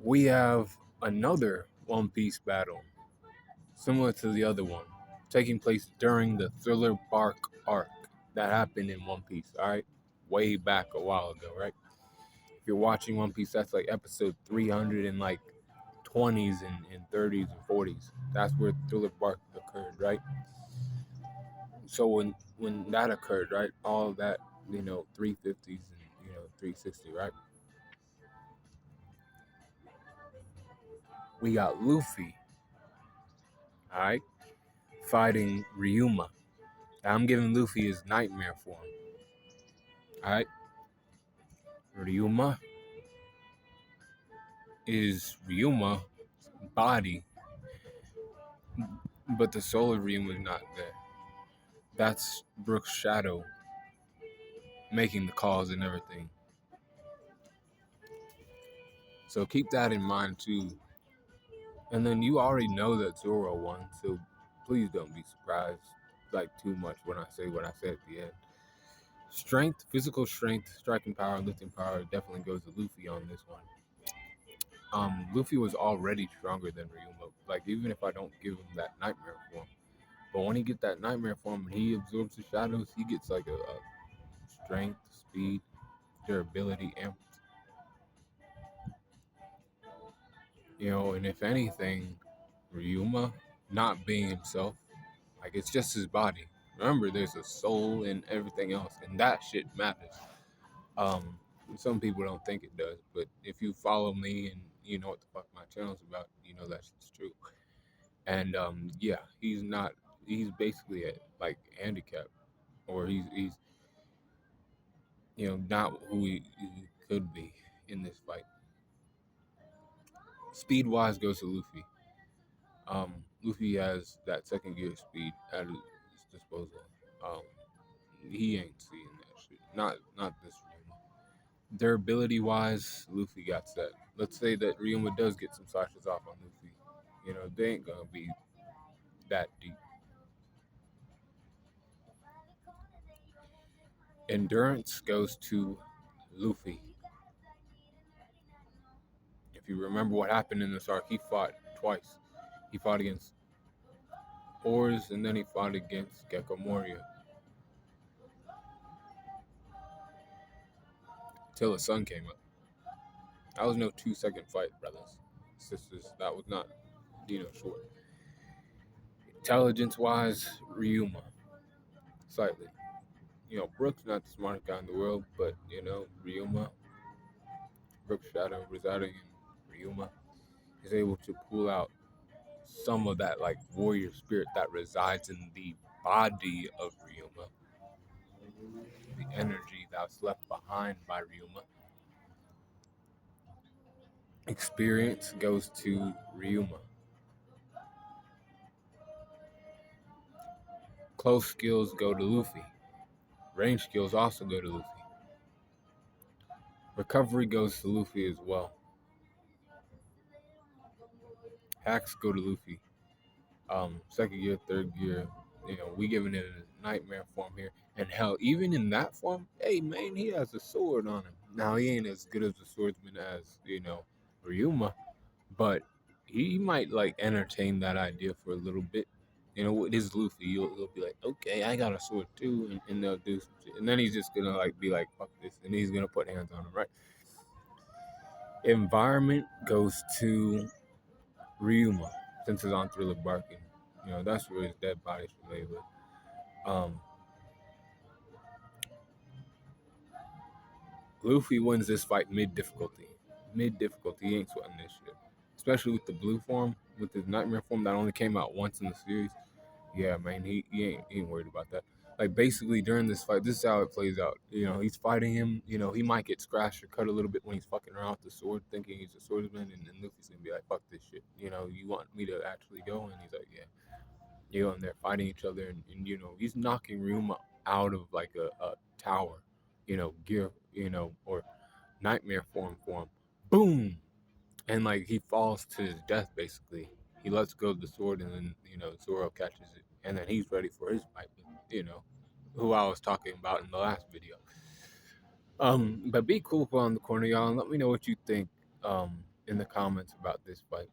we have another One Piece battle, similar to the other one, taking place during the Thriller Bark arc that happened in One Piece, alright? Way back a while ago, right? If you're watching One Piece, that's like episode 300 and like 20s and 30s and 40s. That's where Thriller Bark occurred, right? So when that occurred, right, all of that, 350s and 360, right? We got Luffy, all right, fighting Ryuma. I'm giving Luffy his nightmare form, all right. Ryuma is Ryuma body, but the soul of Ryuma is not there. That's Brook's shadow making the calls and everything. So keep that in mind too. And then you already know that Zoro won, so please don't be surprised like too much when I say what I said at the end. Strength, physical strength, striking power, lifting power definitely goes to Luffy on this one. Luffy was already stronger than Ryuma. Like even if I don't give him that nightmare form, but when he gets that nightmare form and he absorbs the shadows, he gets like a strength, speed, durability, and and if anything, Ryuma not being himself, like it's just his body. Remember, there's a soul and everything else, and that shit matters. Um, some people don't think it does, but if you follow me and you know what the fuck my channel's about, you know that shit's true. And yeah, he's not. He's basically like handicapped, or he's not who he could be in this fight. Speed wise goes to Luffy. Luffy has that second gear speed at his disposal. Um, he ain't seeing that shit. Not this Ryuma. Durability wise, Luffy got that. Let's say that Ryuma does get some slashes off on Luffy. They ain't gonna be that deep. Endurance goes to Luffy. If you remember what happened in this arc, he fought twice. He fought against Oars and then he fought against Gecko Moria till the sun came up. That was no 2 second fight, brothers, sisters. That was not, short. Intelligence wise, Ryuma, slightly. Brook's not the smartest guy in the world, but Ryuma, Brook's shadow residing in Ryuma, is able to pull out some of that like warrior spirit that resides in the body of Ryuma, the energy that's left behind by Ryuma. Experience goes to Ryuma. Close skills go to Luffy. Range skills also go to Luffy. Recovery goes to Luffy as well. Hacks go to Luffy. Second gear, third gear. We giving it a nightmare form here. And hell, even in that form, hey man, he has a sword on him. Now he ain't as good as a swordsman as, Ryuma, but he might like entertain that idea for a little bit. With his Luffy, he'll be like, okay, I got a sword too, and they'll do some shit. And then he's just gonna like be like, fuck this, and he's gonna put hands on him, right? Environment goes to Ryuma, since it's on Thriller Barking. That's where his dead body's related with. Um, Luffy wins this fight mid difficulty. Mid difficulty, he ain't sweating this shit. Especially with the blue form, with his nightmare form that only came out once in the series. Yeah, man, he ain't worried about that. Like basically during this fight, this is how it plays out. He's fighting him. He might get scratched or cut a little bit when he's fucking around with the sword, thinking he's a swordsman, and then Luffy's gonna be like, "Fuck this shit." You want me to actually go? And he's like, "Yeah." And they're fighting each other, and he's knocking Ryuma out of like a tower, gear, or nightmare form. Boom, and like he falls to his death basically. He lets go of the sword, and then Zoro catches it, and then he's ready for his fight with who I was talking about in the last video. But be cool on the corner, y'all, and let me know what you think. in the comments about this fight.